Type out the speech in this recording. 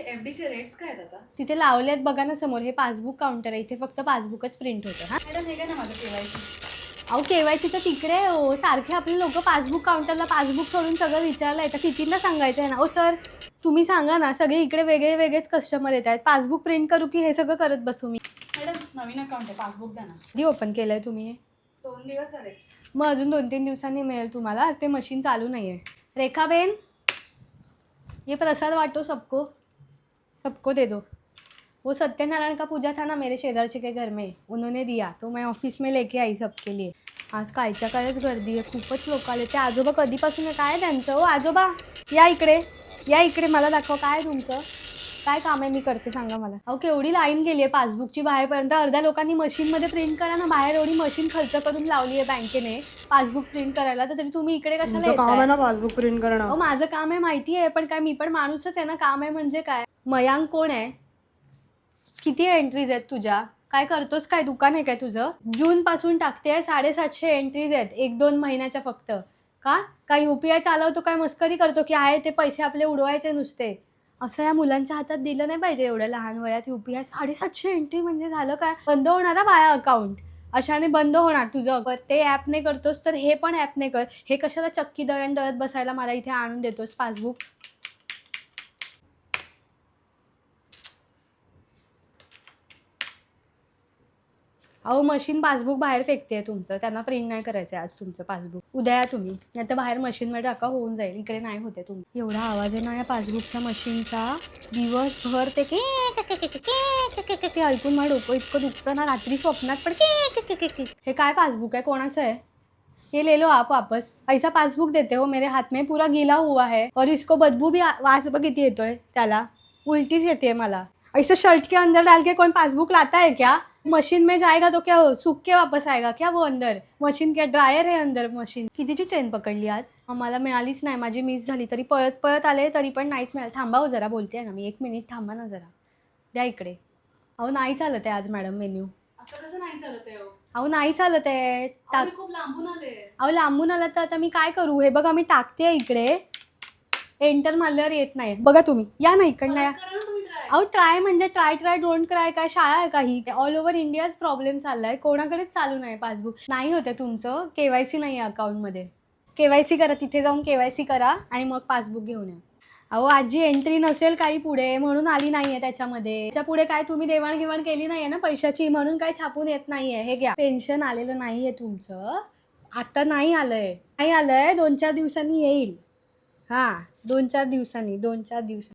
एफडीचे rates काय आहेत आता? तिथे लावले आहेत बघा ना समोर, हे पासबुक काउंटर आहे, इथे फक्त पासबुकच प्रिंट होतं. मॅडम हे काय ना माझं केवायसी. अहो केवायसी तर तिकडे आहे हो, सारखे आपले लोक पासबुक काउंटरला पासबुक सोडून सगळं विचारलं येतं. कितींदा सांगायचं आहे ना. ओ सर तुम्ही सांगा ना, सगळे इकडे वेगळे वेगळेच कस्टमर येत आहेत. पासबुक प्रिंट करू की हे सगळं करत बसू मी? मॅडम नवीन अकाउंट आहे, पासबुक द्या ना. कधी ओपन केलं आहे तुम्ही? 2 दिवस झाले. मग अजून 2-3 दिवसांनी मिळेल तुम्हाला, आज ते मशीन चालू नाही आहे. रेखाबेन ये प्रसाद वाटो सबको, सबको दे दो. वो सत्यनारायण का पूजा था ना मेरे शेजारचे के घर में, उन्होंने दिया तो मैं ऑफिस में लेके आई सबके लिए. आज कायच्या कायच गर्दी आहे, खूपच लोक आले. ते आजोबा कधीपासून आहे काय त्यांचं? ओ आजोबा या इकडे, या इकडे, मला दाखवा काय आहे तुमचं, काय काम आहे, मी करते, सांगा मला. अहो केवढी लाईन गेली आहे पासबुकची बाहेरपर्यंत. अर्ध्या लोकांनी मशीनमध्ये प्रिंट करा ना, बाहेर एवढी मशीन खर्च करून लावली आहे बँकेने पासबुक प्रिंट करायला, तर तरी तुम्ही इकडे कशाला येताय? काम आहे ना पासबुक प्रिंट करणं. अहो माझं काम आहे माहिती आहे, पण काय मी पण माणूसच आहे ना. काम आहे म्हणजे काय? मयांक कोण आहे? किती एंट्रीज आहेत तुझ्या? काय करतोस, काय दुकान आहे काय तुझं? जूनपासून टाकते, 750 एंट्रीज आहेत 1-2 महिन्याच्या फक्त. काय UPI चालवतो, काय मस्करी करतो की आहे ते पैसे आपले उडवायचे नुसते? असं या मुलांच्या हातात दिलं नाही पाहिजे एवढ्या लहान वयात. UPI 750 एंट्री म्हणजे झालं काय? बंद होणार हा बाया अकाउंट, अशाने बंद होणार तुझं. ते ॲपने करतोस तर हे पण ॲपने कर. हे कशाला चक्की दळण दळत बसायला मला इथे आणून देतोस पासबुक? अहो मशीन पासबुक बाहेर फेकते तुमचं, त्यांना प्रिंट नाही करायचं आहे आज तुमचं पासबुक. उद्या या तुम्ही, नाही तर बाहेर मशीनमध्ये टाका, होऊन जाईल. इकडे नाही होते तुम्ही. एवढा आवाज आहे ना या पासबुकच्या मशीनचा, दिवसभर ते ऐकून माझं डोकं इतकं दुखतं ना, रात्री स्वप्नात पण हे काय पासबुक आहे, कोणाचं आहे? ये ले लो आप वापस. ऐसा पासबुक देते हो मेरे हाथ में, पूरा गीला हुआ है और इसको बदबू भी वास किती येतोय त्याला, उल्टीच येते मला. ऐसा शर्ट के अंदर डाल के कौन पासबुक लाता है क्या? मशीन में जाएगा तो क्या सूख के वापस आएगा क्या वो अंदर? मशीन क्या ड्रायर है अंदर मशीन? कितीची ट्रेन पकडली आज? मला मिळालीच नाही, माझी मिस झाली. तरी पळत पळत आले तरी पण नाहीच मिळालं. थांबा हो जरा, बोलते ना मी, 1 मिनिट थांबा ना जरा, द्या इकडे. अहो नाही चालत आहे आज मॅडम मेन्यू. असं कसं नाही चालत आहे? अहो नाही चालत आहे. मी खूप लांबून आले. अहो लांबून आला तर आता मी काय करू? हे बघा मी टाकते इकडे, एंटर मारल्यावर येत नाही. बघा तुम्ही या ना इकडनं या. अहो ट्राय म्हणजे ट्राय डोंट क्राय, काय शाळा आहे काही? ऑल ओव्हर इंडियाच प्रॉब्लेम चाललाय, कोणाकडेच चालू नाही पासबुक. नाही होते तुमचं, KYC नाही आहे अकाउंटमध्ये. KYC करा, तिथे जाऊन KYC करा आणि मग पासबुक घेऊन या. अहो आजी एंट्री नसेल काही पुढे म्हणून आली नाहीये त्याच्यामध्ये. त्याच्या पुढे काय तुम्ही देवाणघेवाण केली नाहीये ना पैशाची, म्हणून काय छापून येत नाहीये. हे घ्या. पेन्शन आलेलं नाहीये तुमचं, आता नाही आलंय. 2-4 दिवसांनी येईल. हां 2-4 दिवसांनी.